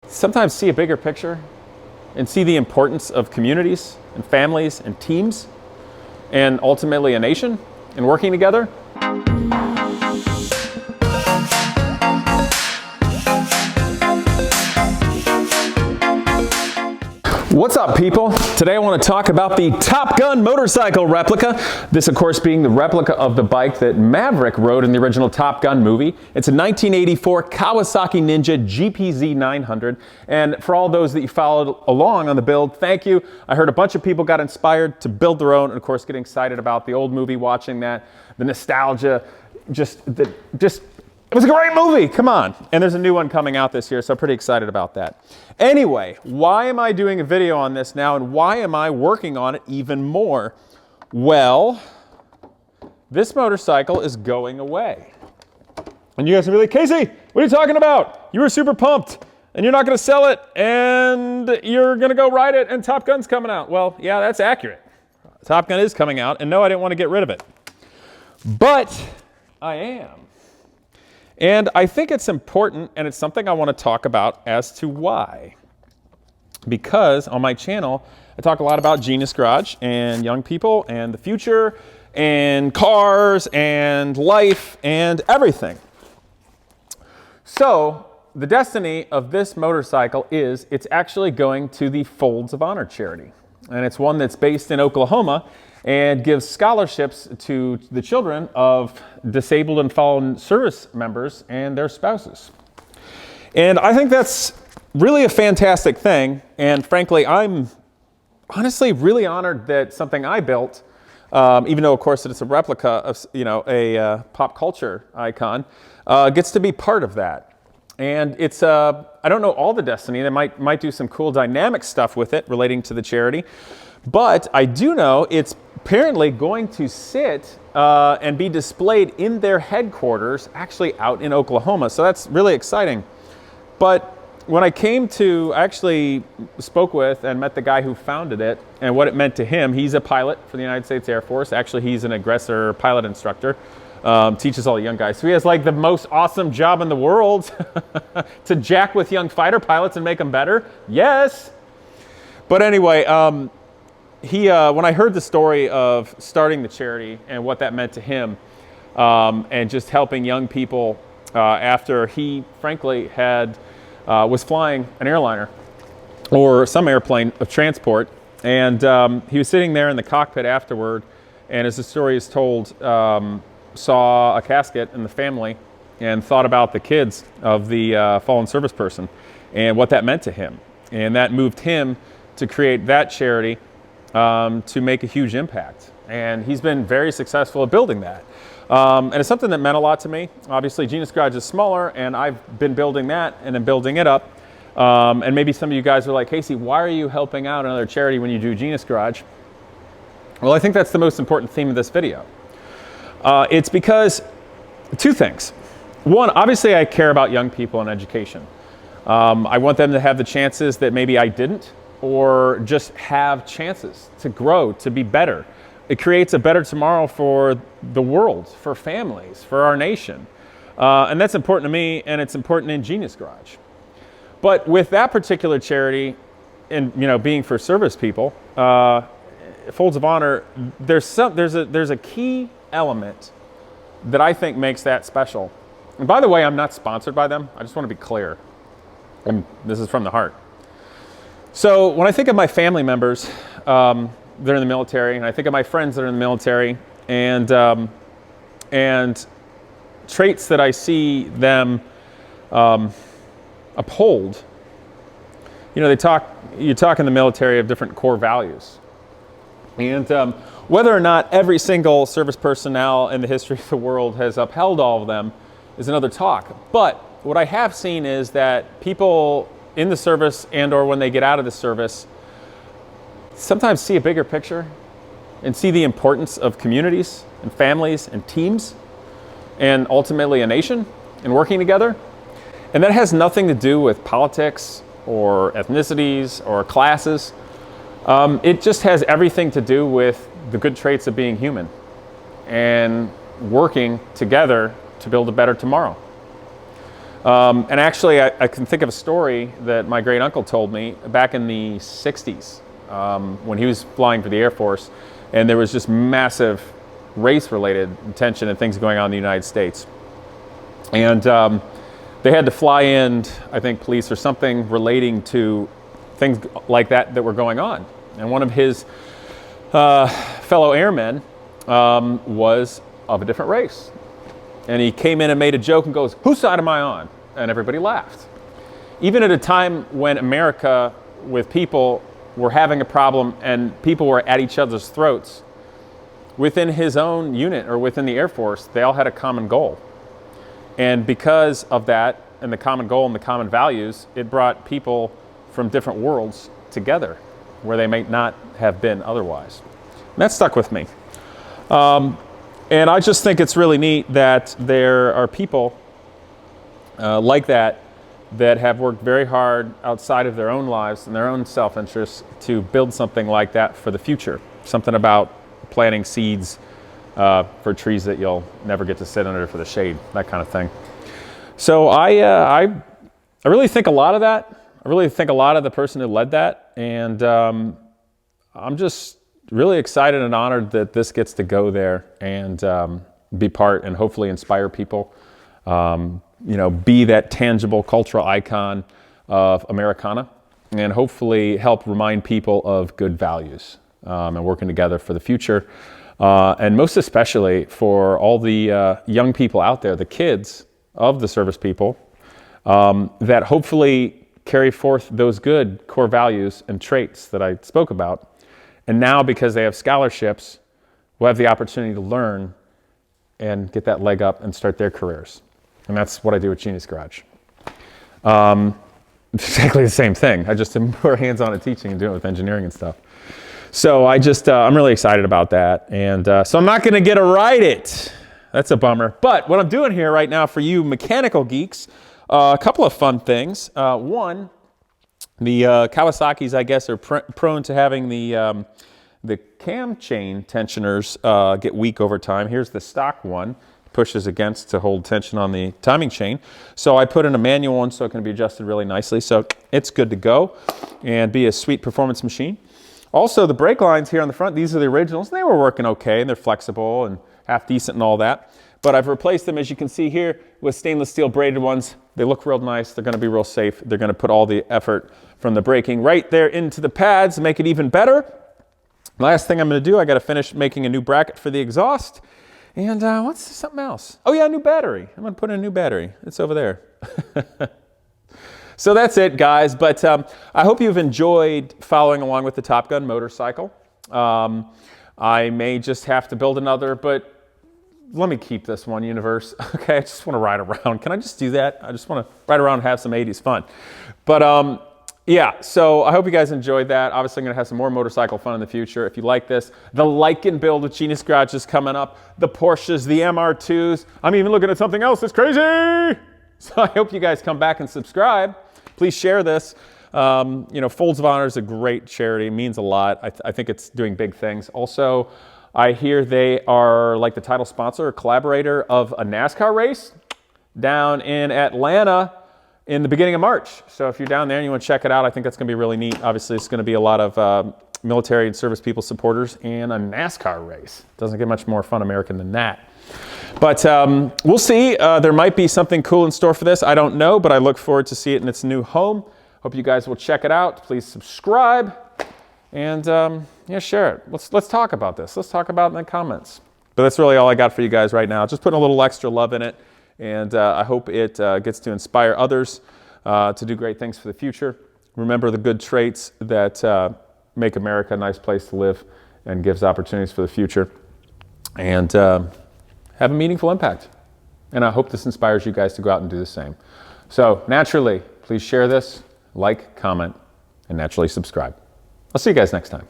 sometimes see a bigger picture and see the importance of communities and families and teams and ultimately a nation and working together. What's up, people? Today I want to talk about the Top Gun motorcycle replica. This, of course, being the replica of the bike that Maverick rode in the original Top Gun movie. It's a 1984 Kawasaki Ninja GPZ900. And for all those that you followed along on the build, thank you. I heard a bunch of people got inspired to build their own, and of course getting excited about the old movie, watching that, the nostalgia, it was a great movie, come on. And there's a new one coming out this year, so I'm pretty excited about that. Anyway, why am I doing a video on this now, and why am I working on it even more? Well, this motorcycle is going away. And you guys are really, Casey, what are you talking about? You were super pumped, and you're not gonna sell it, and you're gonna go ride it, and Top Gun's coming out. Well, yeah, that's accurate. Top Gun is coming out, and no, I didn't want to get rid of it. But I am. And I think it's important, and it's something I want to talk about as to why. Because on my channel, I talk a lot about Genius Garage and young people and the future and cars and life and everything. So the destiny of this motorcycle is it's actually going to the Folds of Honor charity. And it's one that's based in Oklahoma and gives scholarships to the children of disabled and fallen service members and their spouses. And I think that's really a fantastic thing. And frankly, I'm honestly really honored that something I built, even though of course it's a replica of, a pop culture icon, gets to be part of that. And it's, I don't know all the destiny. They might do some cool dynamic stuff with it relating to the charity. But I do know it's apparently going to sit and be displayed in their headquarters, actually out in Oklahoma. So that's really exciting. But when I actually spoke with and met the guy who founded it and what it meant to him. He's a pilot for the United States Air Force. Actually, he's an aggressor pilot instructor. Teaches all the young guys. So he has like the most awesome job in the world to jack with young fighter pilots and make them better. Yes. But anyway, when I heard the story of starting the charity and what that meant to him, and just helping young people after he frankly was flying an airliner or some airplane of transport, and he was sitting there in the cockpit afterward, and as the story is told, saw a casket in the family and thought about the kids of the fallen service person and what that meant to him. And that moved him to create that charity to make a huge impact. And he's been very successful at building that. And it's something that meant a lot to me. Obviously, Genius Garage is smaller, and I've been building that and then building it up. And maybe some of you guys are like, Casey, why are you helping out another charity when you do Genius Garage? Well, I think that's the most important theme of this video. It's because two things. One, obviously I care about young people and education. I want them to have the chances that maybe I didn't, or just have chances to grow, to be better. It creates a better tomorrow for the world, for families, for our nation. And that's important to me, and it's important in Genius Garage. But with that particular charity, and being for service people, Folds of Honor, there's a key element that I think makes that special. And by the way, I'm not sponsored by them. I just want to be clear. And this is from the heart. So when I think of my family members that are in the military, and I think of my friends that are in the military, and traits that I see them uphold, you talk in the military of different core values. And whether or not every single service personnel in the history of the world has upheld all of them is another talk. But what I have seen is that people in the service and or when they get out of the service sometimes see a bigger picture and see the importance of communities and families and teams and ultimately a nation and working together. And that has nothing to do with politics or ethnicities or classes. It just has everything to do with the good traits of being human and working together to build a better tomorrow. And actually, I can think of a story that my great uncle told me back in the 60s when he was flying for the Air Force, and there was just massive race-related tension and things going on in the United States. And they had to fly in, I think, police or something relating to things like that were going on. And one of his fellow airmen was of a different race. And he came in and made a joke and goes, "Whose side am I on?" And everybody laughed. Even at a time when America, with people, were having a problem and people were at each other's throats, within his own unit or within the Air Force, they all had a common goal. And because of that, and the common goal and the common values, it brought people from different worlds together where they might not have been otherwise. And that stuck with me. And I just think it's really neat that there are people like that have worked very hard outside of their own lives and their own self-interest to build something like that for the future. Something about planting seeds for trees that you'll never get to sit under for the shade, that kind of thing. So I really think a lot of that. I really think a lot of the person who led that, and I'm just really excited and honored that this gets to go there and be part and hopefully inspire people. Be that tangible cultural icon of Americana, and hopefully help remind people of good values and working together for the future. And most especially for all the young people out there, the kids of the service people, that hopefully carry forth those good core values and traits that I spoke about. And now, because they have scholarships, will have the opportunity to learn and get that leg up and start their careers. And that's what I do at Genius Garage. Exactly the same thing. I just am more hands-on at teaching and doing it with engineering and stuff. So I'm really excited about that. And so I'm not going to get to write it. That's a bummer. But what I'm doing here right now for you mechanical geeks, a couple of fun things. One, the Kawasaki's, I guess, are prone to having the cam chain tensioners get weak over time. Here's the stock one. Pushes against to hold tension on the timing chain. So I put in a manual one so it can be adjusted really nicely. So it's good to go and be a sweet performance machine. Also, the brake lines here on the front, these are the originals. They were working okay, and they're flexible and half decent and all that. But I've replaced them, as you can see here, with stainless steel braided ones. They look real nice. They're going to be real safe. They're going to put all the effort from the braking right there into the pads to make it even better. Last thing I'm going to do, I got to finish making a new bracket for the exhaust. And what's something else? Oh yeah, a new battery. I'm going to put in a new battery. It's over there. So that's it, guys. But I hope you've enjoyed following along with the Top Gun motorcycle. I may just have to build another, but let me keep this one, Universe. Okay, I just want to ride around. Can I just do that? I just want to ride around and have some 80s fun. But yeah, so I hope you guys enjoyed that. Obviously, I'm going to have some more motorcycle fun in the future. If you like this, the Lycan build with Genius Garage is coming up. The Porsches, the MR2s. I'm even looking at something else that's crazy. So I hope you guys come back and subscribe. Please share this. Folds of Honor is a great charity. It means a lot. I think it's doing big things. Also, I hear they are like the title sponsor or collaborator of a NASCAR race down in Atlanta in the beginning of March. So if you're down there and you want to check it out, I think that's going to be really neat. Obviously, it's going to be a lot of military and service people supporters and a NASCAR race. Doesn't get much more fun American than that. But we'll see. There might be something cool in store for this. I don't know, but I look forward to see it in its new home. Hope you guys will check it out. Please subscribe and share it. Let's talk about this. Let's talk about it in the comments. But that's really all I got for you guys right now. Just putting a little extra love in it. And I hope it gets to inspire others to do great things for the future. Remember the good traits that make America a nice place to live and gives opportunities for the future. And have a meaningful impact. And I hope this inspires you guys to go out and do the same. So naturally, please share this, like, comment, and naturally subscribe. I'll see you guys next time.